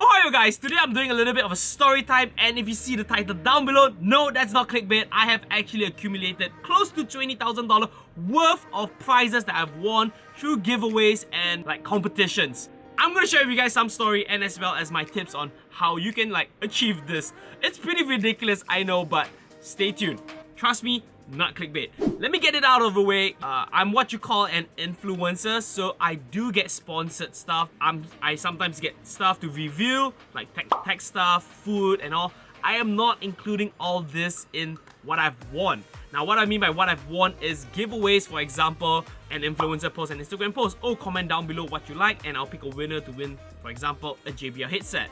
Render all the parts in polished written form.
Ohio guys, today I'm doing a little bit of a story time, and if you see the title down below, no, that's not clickbait. I have actually accumulated close to $20,000 worth of prizes that I've won through giveaways and like competitions. I'm gonna share with you guys some story and as well as my tips on how you can like achieve this. It's pretty ridiculous, I know, but stay tuned. Trust me, not clickbait. Let me get it out of the way. I'm what you call an influencer, so I do get sponsored stuff. I sometimes get stuff to review, like tech stuff, food and all. I am not including all this in what I've won. Now, what I mean by what I've won is giveaways. For example, an influencer post an Instagram post. Oh, comment down below what you like and I'll pick a winner to win, for example, a JBL headset,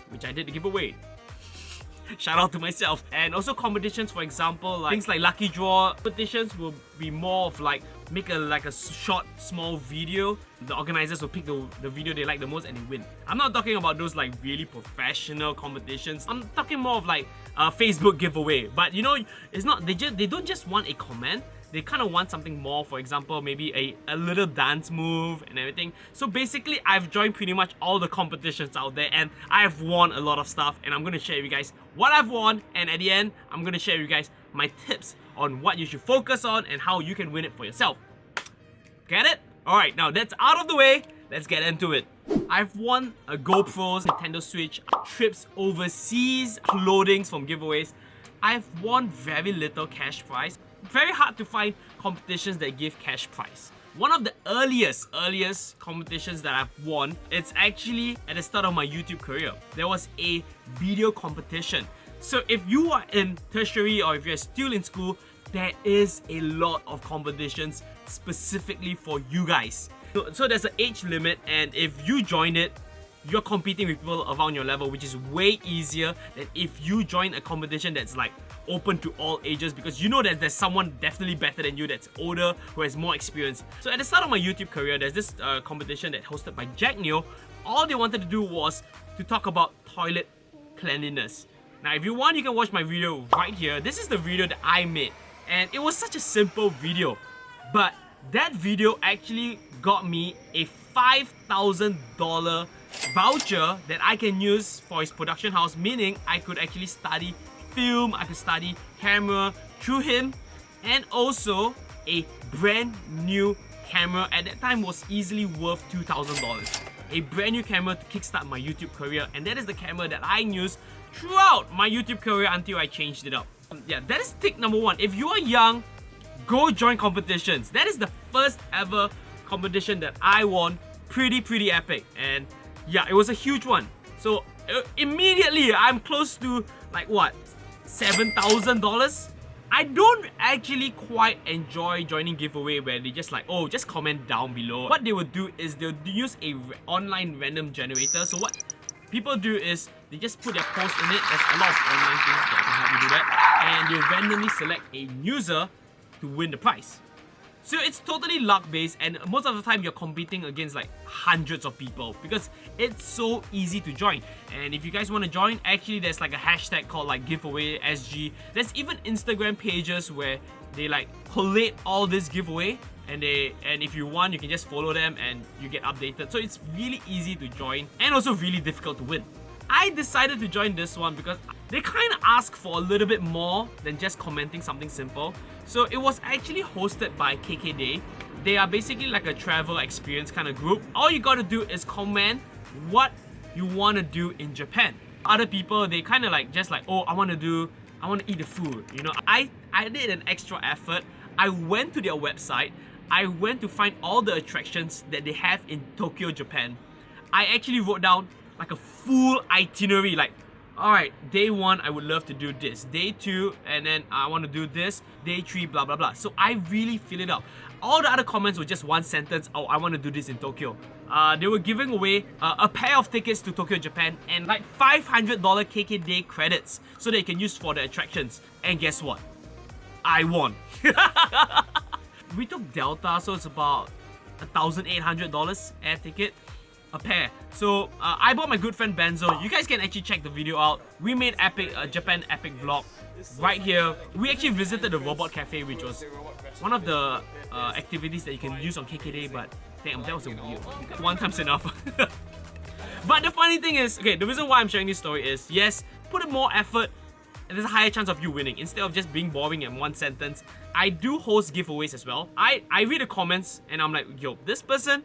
which I did to give away. Shout out to myself. And also competitions, for example, like things like lucky draw competitions will be more of like make a short small video. The organizers will pick the video they like the most and they win. I'm not talking about those like really professional competitions. I'm talking more of like a Facebook giveaway. But you know, it's not, they don't just want a comment. They kind of want something more. For example, maybe a little dance move and everything. So basically, I've joined pretty much all the competitions out there and I've won a lot of stuff, and I'm going to share with you guys what I've won, and at the end, I'm going to share with you guys my tips on what you should focus on and how you can win it for yourself. Get it? Alright, now that's out of the way, let's get into it. I've won a GoPro, Nintendo Switch, trips overseas, clothings from giveaways. I've won very little cash prize. Very hard to find competitions that give cash prize. One of the earliest competitions that I've won, it's actually at the start of my YouTube career. There was a video competition. So if you are in tertiary or if you're still in school, there is a lot of competitions specifically for you guys. So there's an age limit, and if you join it, you're competing with people around your level, which is way easier than if you join a competition that's like open to all ages, because you know that there's someone definitely better than you that's older, who has more experience. So at the start of my YouTube career, there's this competition that hosted by Jack Neo. All they wanted to do was to talk about toilet cleanliness. Now if you want, you can watch my video right here. This is the video that I made, and it was such a simple video, but that video actually got me a $5,000 voucher that I can use for his production house, meaning I could actually study film, I could study camera through him, and also a brand new camera at that time was easily worth $2,000. A brand new camera to kickstart my YouTube career, and that is the camera that I used throughout my YouTube career until I changed it up. Yeah, that is tip number one. If you are young, go join competitions. That is the first ever competition that I won. Pretty epic, and yeah, it was a huge one. So immediately I'm close to like what, $7,000. I don't actually quite enjoy joining giveaway where they just like, oh, just comment down below. What they would do is they'll use a online random generator. So what people do is they just put their post in it. There's a lot of online things that can help you do that, and they'll randomly select a user to win the prize. So it's totally luck based, and most of the time you're competing against like hundreds of people because it's so easy to join. And if you guys want to join, actually there's like a hashtag called like giveaway SG. There's even Instagram pages where they like collate all this giveaway, and if you want, you can just follow them and you get updated. So it's really easy to join and also really difficult to win. I decided to join this one because they kind of ask for a little bit more than just commenting something simple. So it was actually hosted by KKday. They are basically like a travel experience kind of group. All you gotta do is comment what you want to do in Japan. Other people, they kind of like just like, oh, I want to eat the food. You know, I did an extra effort. I went to their website. I went to find all the attractions that they have in Tokyo, Japan. I actually wrote down like a full itinerary, like, alright, day 1 I would love to do this, day 2 and then I want to do this, day 3 blah blah blah. So I really fill it up. All the other comments were just one sentence, oh, I want to do this in Tokyo. They were giving away a pair of tickets to Tokyo, Japan, and like $500 KKday credits so they can use for the attractions. And guess what? I won. We took Delta, so it's about $1,800 air ticket a pair. So I bought my good friend Benzo. You guys can actually check the video out. We made Japan epic vlog right here. We actually visited the robot cafe, which was one of the activities that you can use on KKday, but damn, that was a weird one. One time's enough. But the funny thing is, okay, the reason why I'm sharing this story is, yes, put in more effort and there's a higher chance of you winning instead of just being boring in one sentence. I do host giveaways as well. I read the comments and I'm like, yo, this person,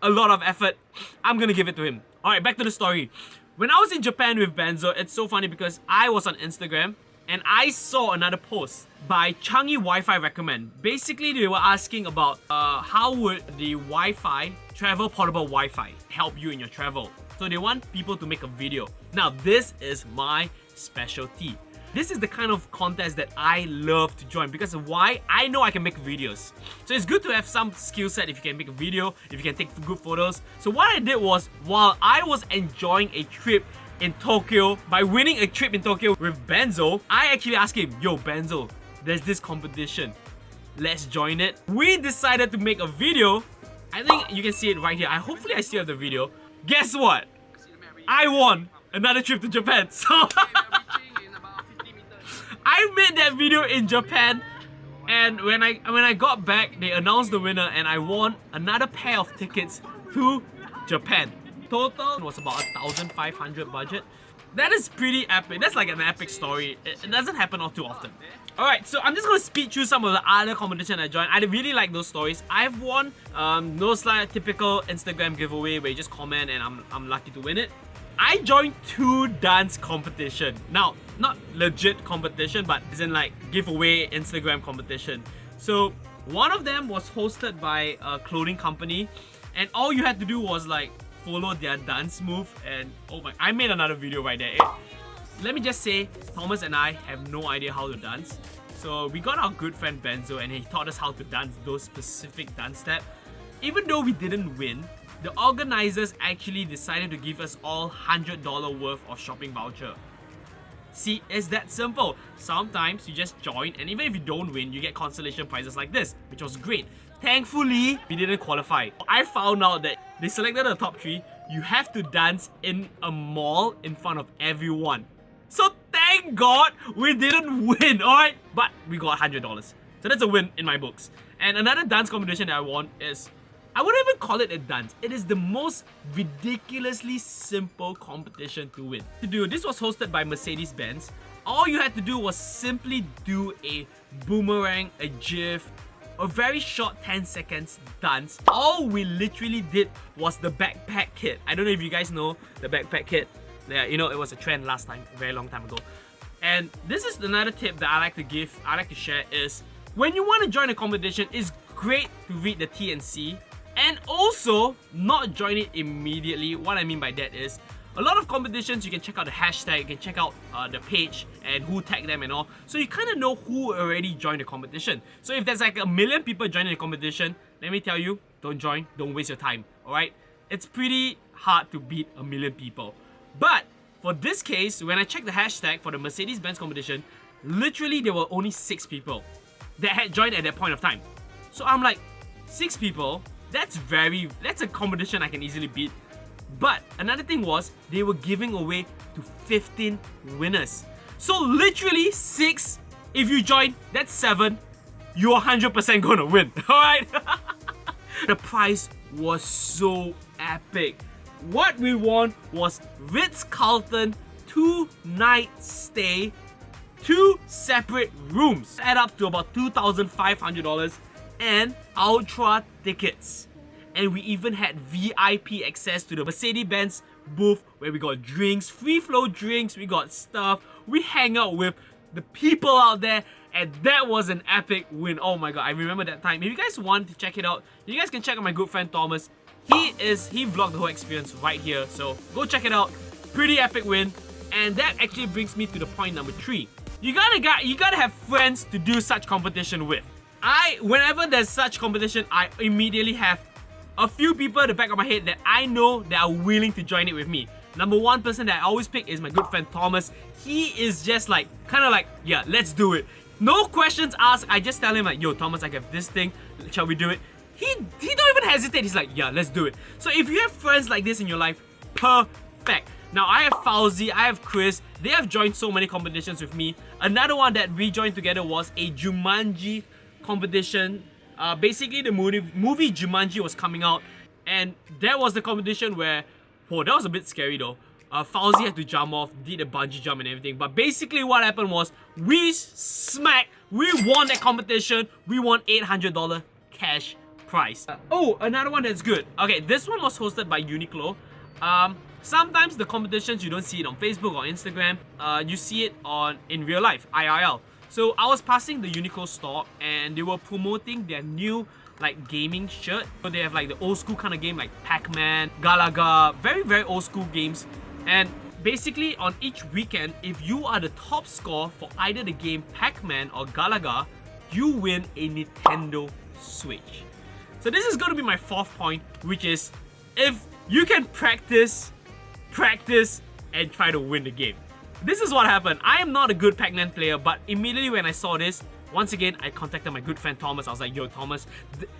a lot of effort, I'm gonna give it to him. Alright, back to the story. When I was in Japan with Benzo, it's so funny because I was on Instagram and I saw another post by Changi Wi-Fi Recommend. Basically, they were asking about how would the Wi-Fi, travel portable Wi-Fi, help you in your travel. So they want people to make a video. Now, this is my specialty. This is the kind of contest that I love to join because why? I know I can make videos. So it's good to have some skill set if you can make a video, if you can take good photos. So what I did was, while I was enjoying a trip in Tokyo, by winning a trip in Tokyo with Benzo, I actually asked him, yo Benzo, there's this competition. Let's join it. We decided to make a video. I think you can see it right here. Hopefully I still have the video. Guess what? I won another trip to Japan. So I made that video in Japan, and when I got back, they announced the winner and I won another pair of tickets to Japan. Total was about 1,500 budget. That is pretty epic. That's like an epic story. It doesn't happen all too often. Alright, so I'm just gonna speed through some of the other competition I joined. I really like those stories. I've won those like typical Instagram giveaway where you just comment and I'm lucky to win it. I joined 2 dance competition. Now, not legit competition, but as in like giveaway Instagram competition. So one of them was hosted by a clothing company, and all you had to do was like follow their dance move, and oh my, I made another video right there. Let me just say, Thomas and I have no idea how to dance. So we got our good friend Benzo and he taught us how to dance those specific dance steps. Even though we didn't win, the organizers actually decided to give us all $100 worth of shopping voucher. See, it's that simple. Sometimes you just join and even if you don't win, you get consolation prizes like this, which was great. Thankfully, we didn't qualify. I found out that they selected the top 3. You have to dance in a mall in front of everyone. So thank God we didn't win, alright? But we got $100. So that's a win in my books. And another dance competition that I won is, I wouldn't even call it a dance. It is the most ridiculously simple competition to win. This was hosted by Mercedes-Benz. All you had to do was simply do a boomerang, a GIF, a very short 10 seconds dance. All we literally did was the backpack kit. I don't know if you guys know the backpack kit. Yeah, you know, it was a trend last time, a very long time ago. And this is another tip that I like to give, I like to share is, when you want to join a competition, it's great to read the T&C and also not join it immediately. What I mean by that is, a lot of competitions, you can check out the hashtag, you can check out the page and who tagged them and all. So you kind of know who already joined the competition. So if there's like 1 million people joining the competition, let me tell you, don't join, don't waste your time, alright? It's pretty hard to beat 1 million people. But for this case, when I checked the hashtag for the Mercedes-Benz competition, literally there were only 6 people that had joined at that point of time. So I'm like, 6 people, that's a competition I can easily beat. But another thing was, they were giving away to 15 winners. So literally 6, if you join, that's 7, you're 100% gonna win, alright? The prize was so epic. What we won was Ritz-Carlton 2-night stay, 2 separate rooms, add up to about $2,500, and Ultra tickets. And we even had VIP access to the Mercedes-Benz booth where we got drinks, free flow drinks, we got stuff, we hang out with the people out there, and that was an epic win. Oh my god, I remember that time. If you guys want to check it out, you guys can check out my good friend Thomas. He vlogged the whole experience right here, so go check it out. Pretty epic win. And that actually brings me to the point number 3. You gotta have friends to do such competition with. Whenever there's such competition, I immediately have a few people at the back of my head that I know that are willing to join it with me. Number 1 person that I always pick is my good friend Thomas. He is just like, kind of like, yeah, let's do it. No questions asked. I just tell him like, yo Thomas, I have this thing, shall we do it? He don't even hesitate. He's like, yeah, let's do it. So if you have friends like this in your life, perfect. Now I have Fauzi, I have Chris. They have joined so many competitions with me. Another one that we joined together was a Jumanji competition. Basically the movie Jumanji was coming out, and that was the competition where Whoa, that was a bit scary though. Fauzi had to jump off, did a bungee jump and everything. But basically what happened was, we won that competition. We won $800 cash prize. Oh, another one that's good. Okay, this one was hosted by Uniqlo. Sometimes the competitions, you don't see it on Facebook or Instagram. You see it in real life, IRL. So I was passing the Uniqlo store and they were promoting their new like gaming shirt. So they have like the old school kind of game like Pac-Man, Galaga, very old school games. And basically on each weekend, if you are the top score for either the game Pac-Man or Galaga, you win a Nintendo Switch. So this is going to be my fourth point, which is if you can practice and try to win the game. This is what happened. I am not a good Pac-Man player, but immediately when I saw this, once again, I contacted my good friend Thomas. I was like, yo, Thomas,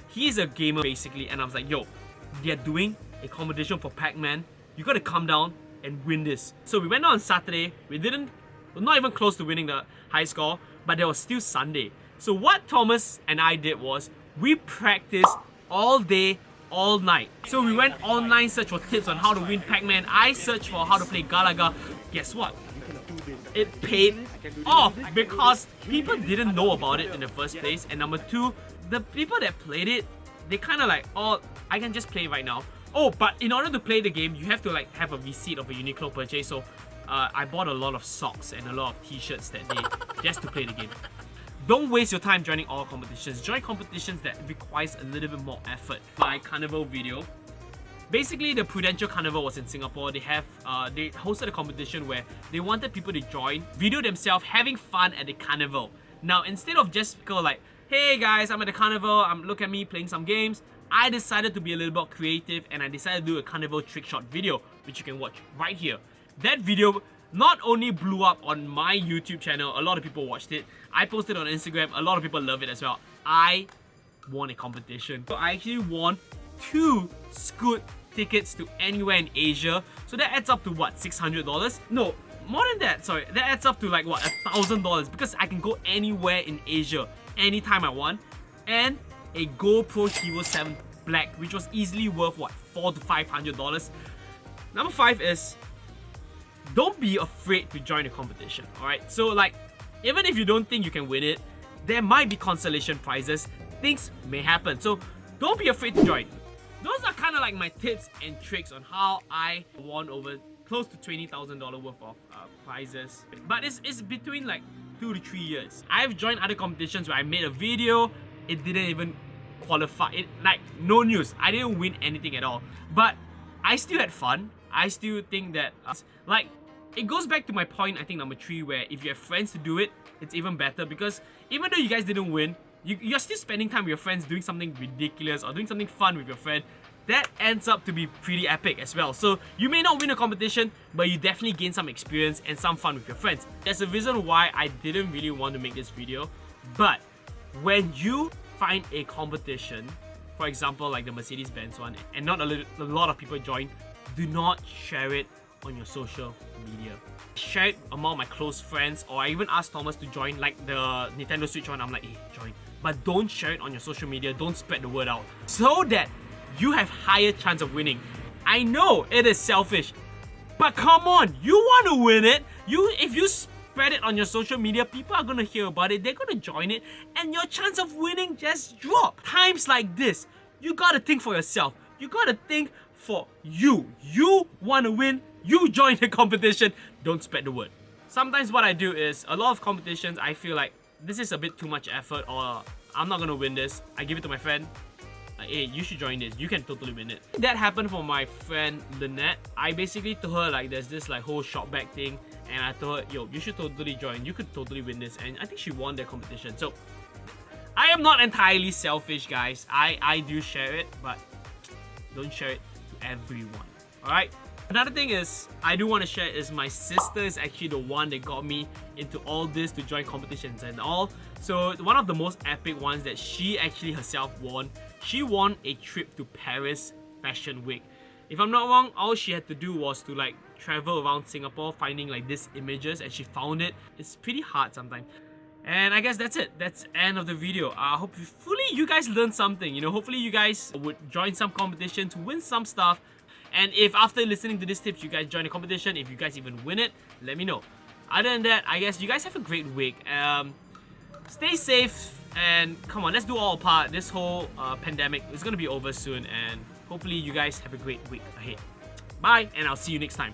he's a gamer basically, and I was like, yo, they're doing a competition for Pac-Man. You gotta come down and win this. So we went on Saturday. We're not even close to winning the high score, but there was still Sunday. So what Thomas and I did was, we practiced all day, all night. So we went online, search for tips on how to win Pac-Man. I searched for how to play Galaga. Guess what? It paid off because people didn't know about it in the first place, and number two, the people that played it, they kind of like, oh, I can just play right now. Oh, but in order to play the game, you have to like have a receipt of a Uniqlo purchase. So I bought a lot of socks and a lot of t-shirts that day just to play the game. Don't waste your time joining all competitions. Join competitions that requires a little bit more effort. My carnival video. Basically, the Prudential Carnival was in Singapore. They hosted a competition where they wanted people to join, video themselves having fun at the carnival. Now, instead of just go like, hey guys, I'm at the carnival, look at me playing some games, I decided to be a little bit creative and I decided to do a carnival trick shot video, which you can watch right here. That video not only blew up on my YouTube channel, a lot of people watched it. I posted on Instagram, a lot of people love it as well. I won a competition. So I actually won 2 Scoot tickets to anywhere in Asia. So that adds up to what, $600? No, more than that, sorry. That adds up to like what, $1,000 because I can go anywhere in Asia anytime I want. And a GoPro Hero 7 Black, which was easily worth what, $400 to $500. Number 5 is, don't be afraid to join a competition, alright? So like, even if you don't think you can win it, there might be consolation prizes. Things may happen, so don't be afraid to join. Those are kind of like my tips and tricks on how I won over close to $20,000 worth of prizes. But it's between like 2 to 3 years. I've joined other competitions where I made a video, it didn't even qualify. Like, no news. I didn't win anything at all. But I still had fun. I still think that, like, it goes back to my point, I think number 3, where if you have friends to do it, it's even better because even though you guys didn't win, you're still spending time with your friends doing something ridiculous or doing something fun with your friend. That ends up to be pretty epic as well. So you may not win a competition, but you definitely gain some experience and some fun with your friends. There's a reason why I didn't really want to make this video. But when you find a competition, for example like the Mercedes-Benz one, and not a lot of people join, do not share it on your social media. Share it among my close friends, or I even asked Thomas to join, like the Nintendo Switch one. I'm like, hey, join. But don't share it on your social media. Don't spread the word out so that you have higher chance of winning. I know it is selfish, but come on, you want to win it. If you spread it on your social media, people are gonna hear about it, they're gonna join it, and your chance of winning just drop. Times like this, you gotta think for yourself. You gotta think for you. You want to win, you join the competition, don't spread the word. Sometimes what I do is, a lot of competitions, I feel like this is a bit too much effort, or I'm not gonna win this. I give it to my friend. Hey, you should join this. You can totally win it. That happened for my friend Lynette. I basically told her like there's this like whole shop bag thing, and I told her, yo, you should totally join. You could totally win this, and I think she won that competition. So I am not entirely selfish, guys. I do share it, but don't share it to everyone. All right. Another thing is, I do want to share is my sister is actually the one that got me into all this to join competitions and all. So one of the most epic ones that she actually herself won, she won a trip to Paris Fashion Week. If I'm not wrong, all she had to do was to like travel around Singapore finding like these images, and she found it. It's pretty hard sometimes. And I guess that's it. That's the end of the video. Hopefully you guys learned something. You know, hopefully you guys would join some competitions, win some stuff. And if after listening to these tips you guys join the competition, if you guys even win it, let me know. Other than that, I guess you guys have a great week. Stay safe, and come on, let's do all our part. This whole pandemic is gonna be over soon, and hopefully you guys have a great week ahead. Bye, and I'll see you next time.